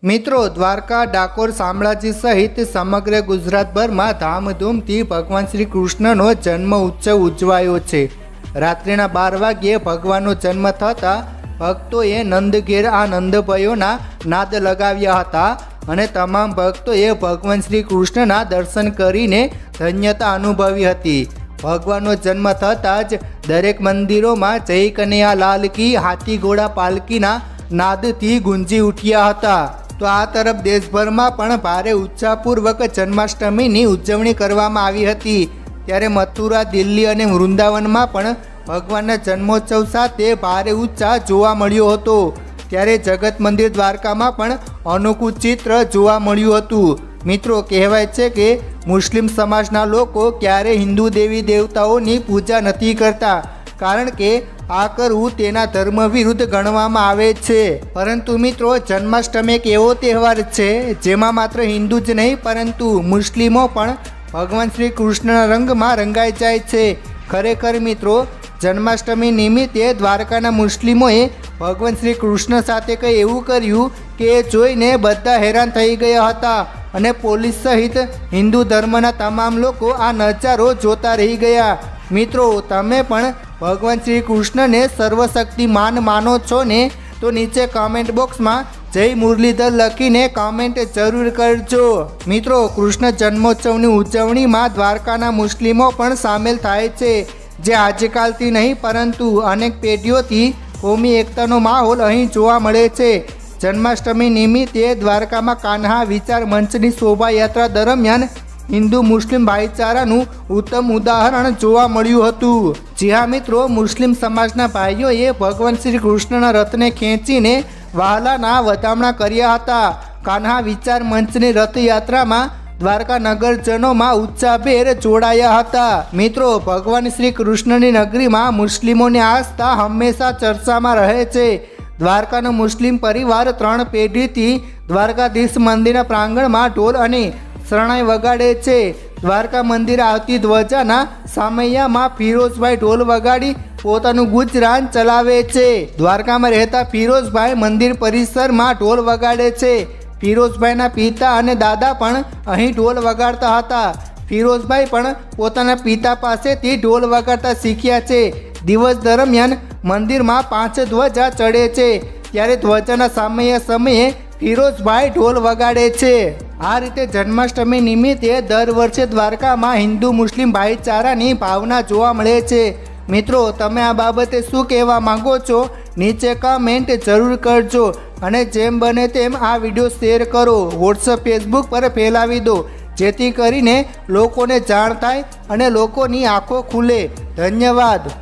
મિત્રો, દ્વારકા, ડાકોર, શામળાજી સહિત સમગ્ર ગુજરાતભરમાં ધામધૂમથી ભગવાન શ્રી કૃષ્ણનો જન્મ ઉત્સવ ઉજવાયો છે। રાત્રિના 12 વાગ્યે ભગવાનનો જન્મ થતાં ભક્તોએ નંદઘેર આ નંદભયોના નાદ લગાવ્યા હતા અને તમામ ભક્તોએ ભગવાન શ્રી કૃષ્ણના દર્શન કરીને ધન્યતા અનુભવી હતી। ભગવાનનો જન્મ થતાં જ દરેક મંદિરોમાં જય કનૈયા લાલ કી હાથી ઘોડા પાલકીના નાદથી ગુંજી ઉઠ્યા હતા। તો આ તરફ દેશભરમાં પણ ભારે ઉત્સાહપૂર્વક જન્માષ્ટમીની ઉજવણી કરવામાં આવી હતી। ત્યારે મથુરા, દિલ્હી અને વૃંદાવનમાં પણ ભગવાનના જન્મોત્સવ સાથે ભારે ઉત્સાહ જોવા મળ્યો હતો। ત્યારે જગત મંદિર દ્વારકામાં પણ અનોખું ચિત્ર જોવા મળ્યું હતું। મિત્રો, કહેવાય છે કે મુસ્લિમ સમાજના લોકો ક્યારેય હિન્દુ દેવી દેવતાઓની પૂજા નથી કરતા, કારણ કે આ કરવું તેના ધર્મ વિરુદ્ધ ગણવામાં આવે છે। પરંતુ મિત્રો, જન્માષ્ટમી એક એવો તહેવાર છે જેમાં માત્ર હિન્દુ જ નહીં પરંતુ મુસ્લિમો પણ ભગવાન શ્રી કૃષ્ણના રંગમાં રંગાઈ જાય છે। ખરેખર મિત્રો, જન્માષ્ટમી નિમિત્તે દ્વારકાના મુસ્લિમોએ ભગવાન શ્રી કૃષ્ણ સાથે કંઈ એવું કર્યું કે જોઈને બધા હેરાન થઈ ગયા હતા અને પોલીસ સહિત હિન્દુ ધર્મના તમામ લોકો આ નજારો જોતા રહી ગયા। મિત્રો, તમે પણ ભગવાન શ્રી કૃષ્ણને સર્વશક્તિમાન માનો છો ને? તો નીચે કમેન્ટ બોક્સમાં જય મુરલીધર લખીને કમેન્ટ જરૂર કરજો। મિત્રો, કૃષ્ણ જન્મોત્સવની ઉજવણીમાં દ્વારકાના મુસ્લિમો પણ સામેલ થાય છે, જે આજકાલથી નહીં પરંતુ અનેક પેઢીઓથી કોમી એકતાનો માહોલ અહીં જોવા મળે છે। જન્માષ્ટમી નિમિત્તે દ્વારકામાં કાન્હા વિચાર મંચની શોભાયાત્રા દરમિયાન હિન્દુ મુસ્લિમ ભાઈચારાનું ઉત્તમ ઉદાહરણ જોવા મળ્યું હતું। જી હા મિત્રો, મુસ્લિમ સમાજના ભાઈઓએ ભગવાન શ્રી કૃષ્ણના રથને ખેંચીને વહાલાના વધામણા કર્યા હતા। કાન્હા વિચાર મંચની રથયાત્રામાં દ્વારકા નગરજનોમાં ઉત્સાહભેર જોડાયા હતા। મિત્રો, ભગવાન શ્રી કૃષ્ણની નગરીમાં મુસ્લિમોની આસ્થા હંમેશા ચર્ચામાં રહે છે। દ્વારકાનો મુસ્લિમ પરિવાર 3 પેઢીથી દ્વારકાધીશ મંદિરના પ્રાંગણમાં ઢોલ અને શરણાઈ વગાડે છે। દ્વારકા મંદિરે આવતી ધ્વજાના સામૈયામાં ફિરોઝભાઈ ઢોલ વગાડી પોતાનું ગુજરાન ચલાવે છે। દ્વારકામાં રહેતા ફિરોઝભાઈ મંદિર પરિસરમાં ઢોલ વગાડે છે। ફિરોઝભાઈના પિતા અને દાદા પણ અહીં ઢોલ વગાડતા હતા। ફિરોઝભાઈ પણ પોતાના પિતા પાસેથી ઢોલ વગાડતા શીખ્યા છે। દિવસ દરમિયાન મંદિરમાં 5 ધ્વજા ચડે છે, ત્યારે ધ્વજાના સમયે ફિરોઝભાઈ ઢોલ વગાડે છે। આ રીતે જન્માષ્ટમી નિમિત્તે દર વર્ષે દ્વારકામાં હિન્દુ મુસ્લિમ ભાઈચારાની ભાવના જોવા મળે છે। મિત્રો, તમે આ બાબતે શું કહેવા માંગો છો? નીચે કમેન્ટ જરૂર કરજો અને જેમ બને તેમ આ વિડીયો શેર કરો, વોટ્સઅપ, ફેસબુક પર ફેલાવી દો, જેથી કરીને લોકોને જાણ થાય અને લોકોની આંખો ખુલે। ધન્યવાદ।